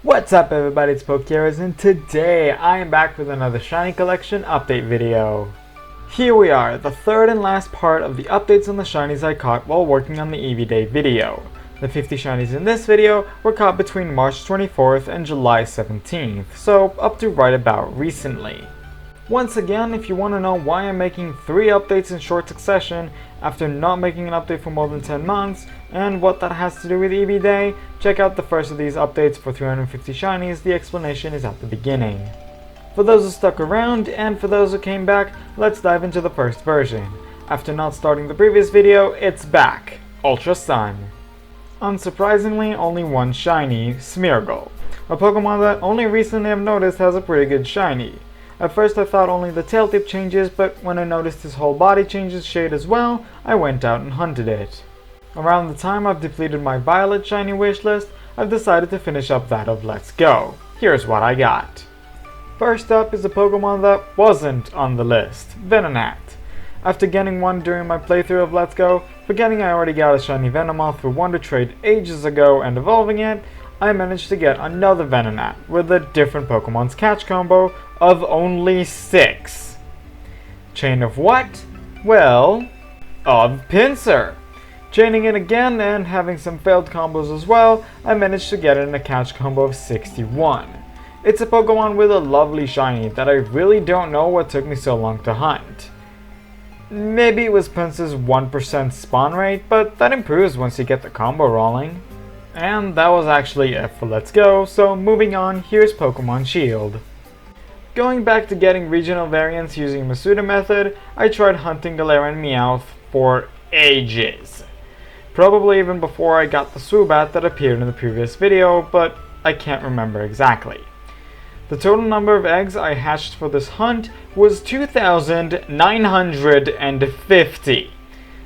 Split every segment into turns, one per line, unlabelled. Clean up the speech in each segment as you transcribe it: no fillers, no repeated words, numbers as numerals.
What's up everybody, it's Pokeros, and today I am back with another Shiny Collection update video. Here we are, the third and last part of the updates on the Shinies I caught while working on the EV Day video. The 50 Shinies in this video were caught between March 24th and July 17th, so up to right about recently. Once again, if you want to know why I'm making 3 updates in short succession after not making an update for more than 10 months, and what that has to do with EV Day, check out the first of these updates for 350 Shinies, the explanation is at the beginning. For those who stuck around, and for those who came back, let's dive into the first version. After not starting the previous video, it's back, Ultra Sun. Unsurprisingly, only one Shiny, Smeargle, a Pokemon that only recently I've noticed has a pretty good Shiny. At first I thought only the tail tip changes, but when I noticed his whole body changes shade as well, I went out and hunted it. Around the time I've depleted my Violet Shiny wishlist, I've decided to finish up that of Let's Go. Here's what I got. First up is a Pokemon that wasn't on the list, Venonat. After getting one during my playthrough of Let's Go, forgetting I already got a Shiny Venomoth through Wonder Trade ages ago and evolving it, I managed to get another Venonat with a different Pokemon's catch combo of only 6. Chain of what? Well, of Pinsir. Chaining it again and having some failed combos as well, I managed to get it in a catch combo of 61. It's a Pokemon with a lovely shiny that I really don't know what took me so long to hunt. Maybe it was Pinsir's 1% spawn rate, but that improves once you get the combo rolling. And that was actually it for Let's Go, so moving on, here's Pokemon Shield. Going back to getting regional variants using Masuda method, I tried hunting Galarian Meowth for ages. Probably even before I got the Swoobat that appeared in the previous video, but I can't remember exactly. The total number of eggs I hatched for this hunt was 2,950,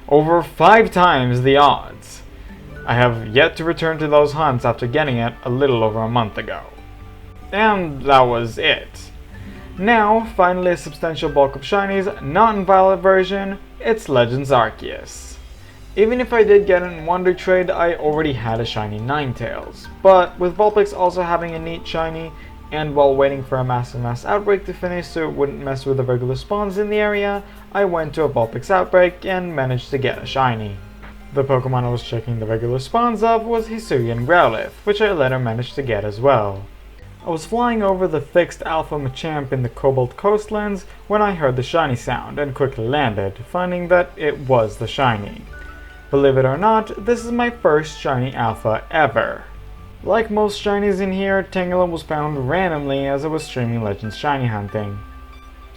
over 5 times the odds. I have yet to return to those hunts after getting it a little over a month ago. And that was it. Now, finally a substantial bulk of Shinies, not in Violet version, it's Legends Arceus. Even if I did get it in Wonder Trade, I already had a shiny Ninetales. But with Vulpix also having a neat shiny, and while waiting for a mass outbreak to finish so it wouldn't mess with the regular spawns in the area, I went to a Vulpix outbreak and managed to get a shiny. The Pokemon I was checking the regular spawns of was Hisuian Growlithe, which I later managed to get as well. I was flying over the fixed Alpha Machamp in the Cobalt Coastlands when I heard the shiny sound and quickly landed, finding that it was the shiny. Believe it or not, this is my first shiny Alpha ever. Like most shinies in here, Tangela was found randomly as I was streaming Legends shiny hunting.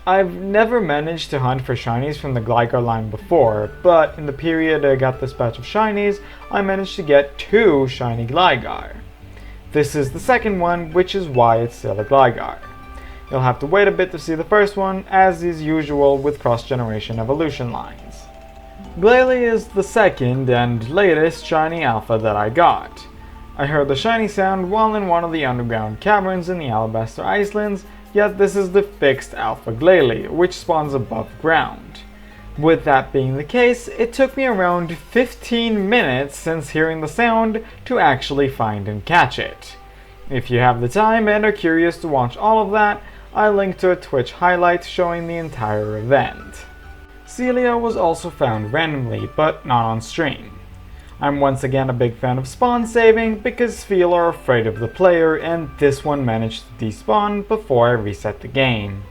I've never managed to hunt for shinies from the Gligar line before, but in the period I got this batch of shinies, I managed to get 2 shiny Gligar. This is the second one, which is why it's still a Gligar. You'll have to wait a bit to see the first one, as is usual with cross-generation evolution lines. Glalie is the second and latest shiny Alpha that I got. I heard the shiny sound while in one of the underground caverns in the Alabaster Islands, yet this is the fixed Alpha Glalie, which spawns above ground. With that being the case, it took me around 15 minutes since hearing the sound to actually find and catch it. If you have the time and are curious to watch all of that, I linked to a Twitch highlight showing the entire event. Celia was also found randomly, but not on stream. I'm once again a big fan of spawn saving because Feel are afraid of the player, and this one managed to despawn before I reset the game.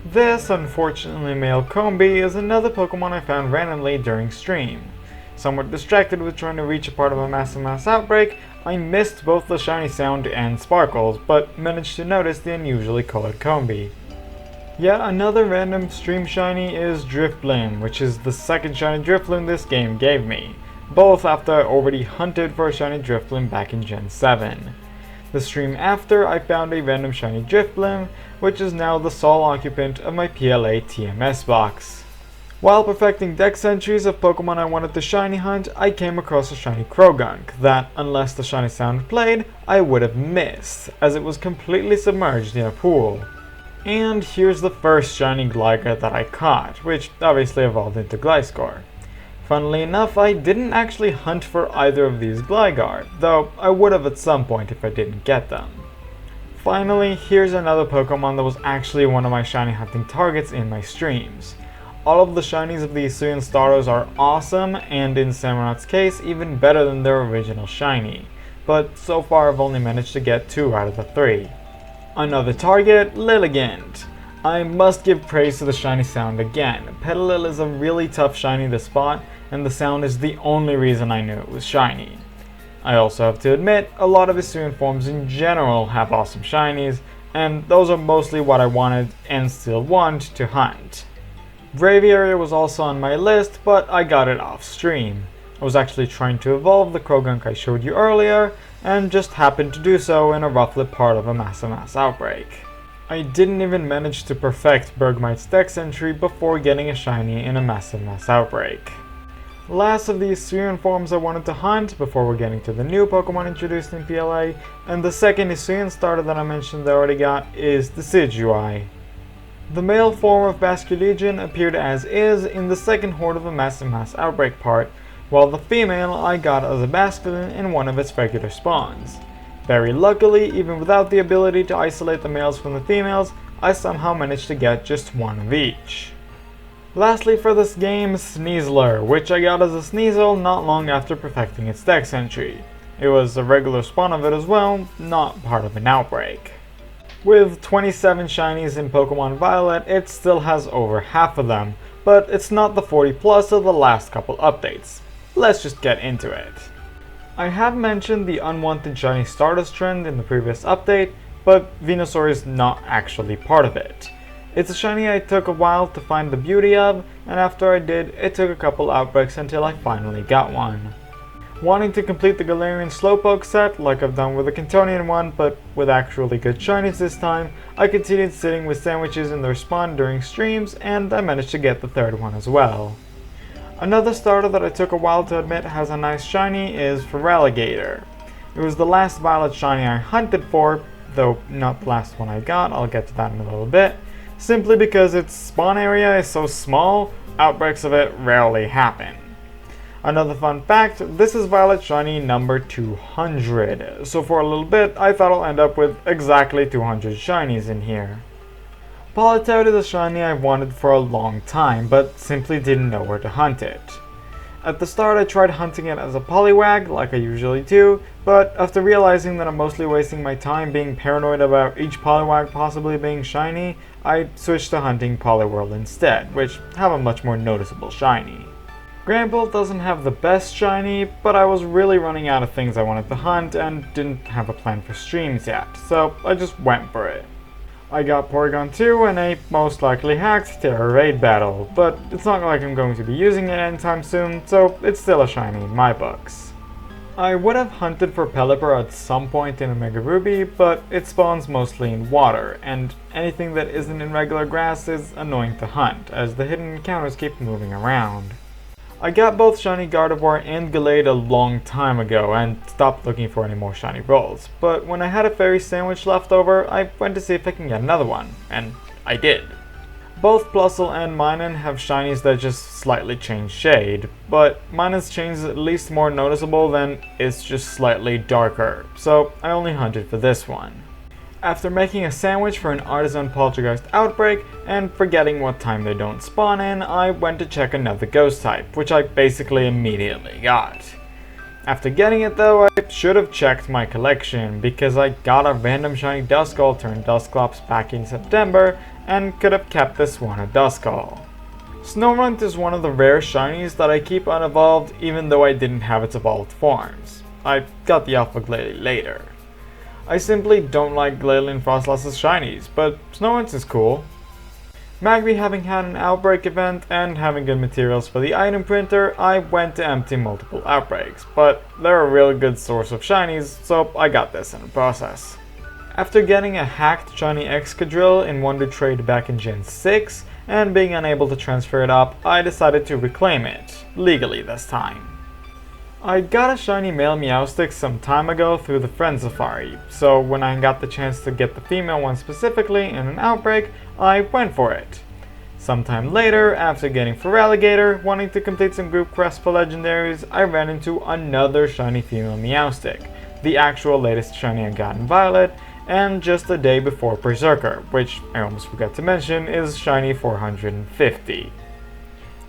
This unfortunately male Combi is another Pokemon I found randomly during stream. Somewhat distracted with trying to reach a part of a mass outbreak, I missed both the shiny sound and sparkles, but managed to notice the unusually colored Combi. Yet another random stream shiny is Drifblim, which is the second shiny Drifblim this game gave me, both after I already hunted for a shiny Drifblim back in Gen 7. The stream after, I found a random shiny Drifblim, which is now the sole occupant of my PLA TMS box. While perfecting dex entries of Pokemon I wanted to shiny hunt, I came across a shiny Krogunk that, unless the shiny sound played, I would have missed, as it was completely submerged in a pool. And here's the first shiny Gligar that I caught, which obviously evolved into Gliscor. Funnily enough, I didn't actually hunt for either of these Gligar, though I would have at some point if I didn't get them. Finally, here's another Pokemon that was actually one of my shiny hunting targets in my streams. All of the shinies of the Hisuian starters are awesome, and in Samurot's case, even better than their original shiny. But so far I've only managed to get 2 out of the 3. Another target, Lilligant. I must give praise to the shiny sound again. Petalil is a really tough shiny to spot, and the sound is the only reason I knew it was shiny. I also have to admit, a lot of Hisuian forms in general have awesome shinies, and those are mostly what I wanted and still want to hunt. Braviary was also on my list, but I got it off stream. I was actually trying to evolve the Krogunk I showed you earlier, and just happened to do so in a Rufflet part of a massive mass outbreak. I didn't even manage to perfect Bergmite's Dex entry before getting a shiny in a massive mass outbreak. Last of the Hisuian forms I wanted to hunt before we're getting to the new Pokemon introduced in PLA, and the second Hisuian starter that I mentioned I already got is the Decidueye. The male form of Basculegion appeared as is in the second Horde of a Massive Mass Outbreak part, while the female I got as a Basculin in one of its regular spawns. Very luckily, even without the ability to isolate the males from the females, I somehow managed to get just one of each. Lastly for this game, Sneasler, which I got as a Sneasel not long after perfecting its Dex entry. It was a regular spawn of it as well, not part of an outbreak. With 27 shinies in Pokemon Violet, it still has over half of them, but it's not the 40 plus of the last couple updates. Let's just get into it. I have mentioned the unwanted shiny starters trend in the previous update, but Venusaur is not actually part of it. It's a shiny I took a while to find the beauty of, and after I did, it took a couple outbreaks until I finally got one. Wanting to complete the Galarian Slowpoke set, like I've done with the Cantonian one, but with actually good shinies this time, I continued sitting with sandwiches in their spawn during streams, and I managed to get the third one as well. Another starter that I took a while to admit has a nice shiny is Feraligatr. It was the last Violet shiny I hunted for, though not the last one I got, I'll get to that in a little bit, simply because its spawn area is so small, outbreaks of it rarely happen. Another fun fact, this is Violet Shiny number 200, so for a little bit I thought I'll end up with exactly 200 shinies in here. Politoed is a shiny I've wanted for a long time, but simply didn't know where to hunt it. At the start I tried hunting it as a Poliwag, like I usually do, but after realizing that I'm mostly wasting my time being paranoid about each Poliwag possibly being shiny, I switched to hunting Poliwhirl instead, which have a much more noticeable shiny. Granbull doesn't have the best shiny, but I was really running out of things I wanted to hunt and didn't have a plan for streams yet, so I just went for it. I got Porygon 2 in a most likely hacked Terra Raid battle, but it's not like I'm going to be using it anytime soon, so it's still a shiny in my books. I would have hunted for Pelipper at some point in Omega Ruby, but it spawns mostly in water, and anything that isn't in regular grass is annoying to hunt, as the hidden encounters keep moving around. I got both Shiny Gardevoir and Gallade a long time ago and stopped looking for any more shiny rolls, but when I had a fairy sandwich left over, I went to see if I can get another one, and I did. Both Plusle and Minun have shinies that just slightly change shade, but Minun's change is at least more noticeable than it's just slightly darker, so I only hunted for this one. After making a sandwich for an Artisan Poltergeist outbreak, and forgetting what time they don't spawn in, I went to check another ghost type, which I basically immediately got. After getting it though, I should have checked my collection, because I got a random shiny Duskull turned Dusclops back in September, and could have kept this one a Duskull. Snorunt is one of the rare shinies that I keep unevolved even though I didn't have its evolved forms. I got the Alpha Glalie later. I simply don't like Glalie and Frostlass's shinies, but Snorunt is cool. Magby having had an outbreak event and having good materials for the item printer, I went to empty multiple outbreaks, but they're a really good source of shinies, so I got this in the process. After getting a hacked shiny Excadrill in Wonder Trade back in Gen 6, and being unable to transfer it up, I decided to reclaim it, legally this time. I got a shiny male Meowstic some time ago through the Friend Safari, so when I got the chance to get the female one specifically in an outbreak, I went for it. Sometime later, after getting Feraligatr, wanting to complete some group quests for legendaries, I ran into another shiny female Meowstic, the actual latest shiny I got in Violet, and just a day before Berserker, which I almost forgot to mention is Shiny 450.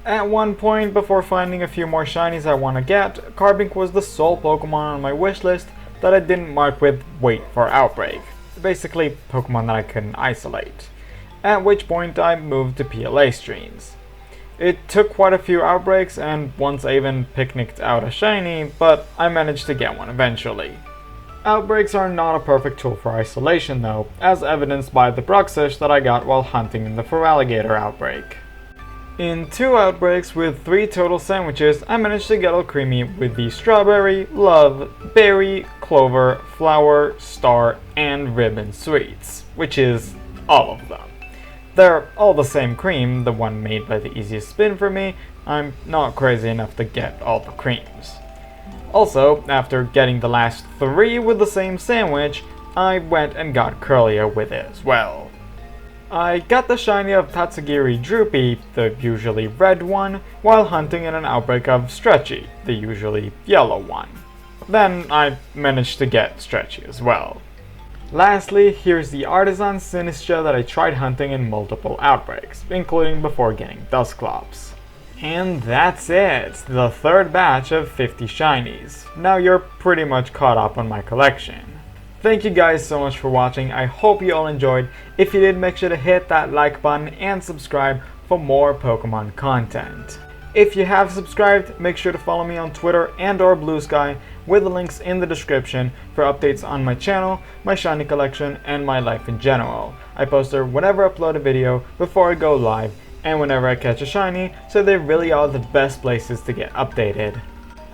At one point, before finding a few more shinies I want to get, Carbink was the sole Pokemon on my wishlist that I didn't mark with wait for outbreak. Basically, Pokemon that I couldn't isolate. At which point I moved to PLA streams. It took quite a few outbreaks, and once I even picnicked out a shiny, but I managed to get one eventually. Outbreaks are not a perfect tool for isolation though, as evidenced by the Bruxish that I got while hunting in the Feraligatr outbreak. In 2 outbreaks with 3 total sandwiches, I managed to get Alcremie with the strawberry, love, berry, clover, flower, star, and ribbon sweets, which is all of them. They're all the same cream, the one made by the easiest spin for me. I'm not crazy enough to get all the creams. Also, after getting the last 3 with the same sandwich, I went and got Curlia with it as well. I got the shiny of Tatsugiri Droopy, the usually red one, while hunting in an outbreak of Stretchy, the usually yellow one. Then I managed to get Stretchy as well. Lastly, here's the Artisan Sinistra that I tried hunting in multiple outbreaks, including before getting Dusclops. And that's it, the 3rd batch of 50 shinies. Now you're pretty much caught up on my collection. Thank you guys so much for watching. I hope you all enjoyed. If you did, make sure to hit that like button and subscribe for more Pokemon content. If you have subscribed, make sure to follow me on Twitter and or Blue Sky with the links in the description for updates on my channel, my shiny collection, and my life in general. I post there whenever I upload a video, before I go live, and whenever I catch a shiny, so they really are the best places to get updated.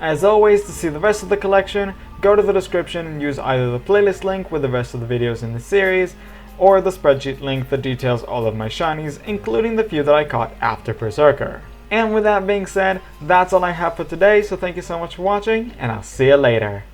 As always, to see the rest of the collection, go to the description and use either the playlist link with the rest of the videos in the series, or the spreadsheet link that details all of my shinies, including the few that I caught after Berserker. And with that being said, that's all I have for today, so thank you so much for watching, and I'll see you later.